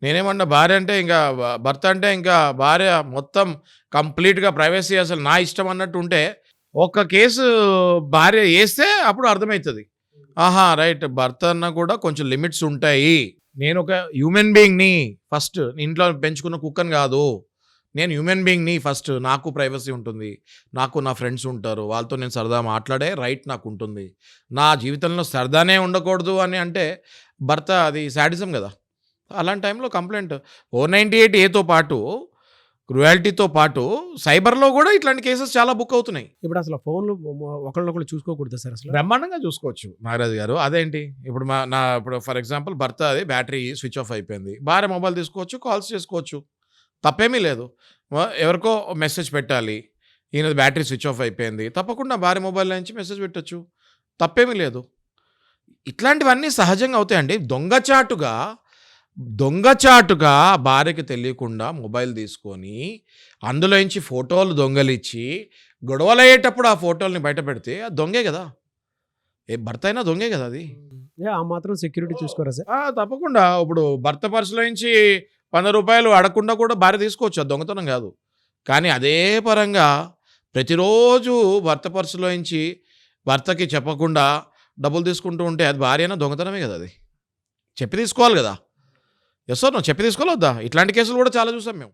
నేనేమన్నా భార్య అంటే ఇంకా భర్త అంటే ఇంకా భార్య మొత్తం కంప్లీట్‌గా ప్రైవసీ అసలు నా ఇష్టం అన్నట్టు ఉంటే, ఒక్క కేసు భార్య ఏస్తే అప్పుడు అర్థమైతది. ఆహా! రైట్ భర్త అన్నా కూడా కొంచెం లిమిట్స్ ఉంటాయి. నేనొక హ్యూమన్ బీయింగ్‌ని ఫస్ట్ ఇంట్లో పెంచుకున్న కుక్కని గాదు. నేను హ్యూమన్ బీయింగ్‌ని ఫస్ట్. నాకు ప్రైవసీ ఉంటుంది. నాకు నా ఫ్రెండ్స్ ఉంటారు. వాళ్ళతో నేను సరదా మాట్లాడే రైట్ నాకుంటుంది. నా జీవితంలో సరదానే ఉండకూడదు అని అంటే భర్త అది శాడిజం గదా! అలాంటి టైంలో కంప్లెయింట్ 498 ఏతో పాటు క్రుయాలిటీతో పాటు సైబర్‌లో గూడా ఇట్లాంటి కేసెస్ చాలా బుక్ అవుతున్నాయి. ఇప్పుడు అసలు ఫోన్‌లు ఒకళ్ళనొకళ్ళు చూసుకోకూడదా సార్ అసలు? బ్రహ్మాండంగా చూసుకోవచ్చు నాగరాజు గారు. అదేంటి ఇప్పుడు ఇప్పుడు ఫర్ ఎగ్జాంపుల్ భర్త అది బ్యాటరీ స్విచ్ ఆఫ్ అయిపోయింది. భార్య మొబైల్ తీసుకోవచ్చు, కాల్స్ చేసుకోవచ్చు. తప్పేమీ లేదు. ఎవరికో మెసేజ్ పెట్టాలి. ఈయనది బ్యాటరీ స్విచ్ ఆఫ్ అయిపోయింది. తప్పకుండా భార్య మొబైల్ నుంచి మెసేజ్ పెట్టొచ్చు. తప్పేమీ లేదు. ఇట్లాంటివన్నీ సహజంగా అవుతాయండి. దొంగచాటుగా భార్యకి తెలియకుండా మొబైల్ తీసుకొని, అందులోంచి ఫోటోలు దొంగలిచ్చి, గొడవలయ్యేటప్పుడు ఆ ఫోటోల్ని బయట పెడితే అది దొంగే గదా! ఏ భర్త అయినా దొంగే గదా అది. ఆ మాత్రం సెక్యూరిటీ చూసుకోరా సార్? తప్పకుండా. ఇప్పుడు భర్త పర్సులో నుంచి రూ. 100 అడగకుండా కూడా భార్య తీసుకోవచ్చు. అది దొంగతనం గాదు. కానీ అదే పరంగా ప్రతిరోజు భర్త పర్సులో నుంచి భర్తకి చెప్పకుండా డబ్బులు తీసుకుంటూ ఉంటే అది భార్య అయినా దొంగతనమే గదా అది. చెప్పి తీసుకోవాలి గదా! యెస్ ఆర్ నో చెప్పి తీసుకోవాలా వద్దా? ఇట్లాంటి కేసులు గూడా చాలా చూసాం మేము.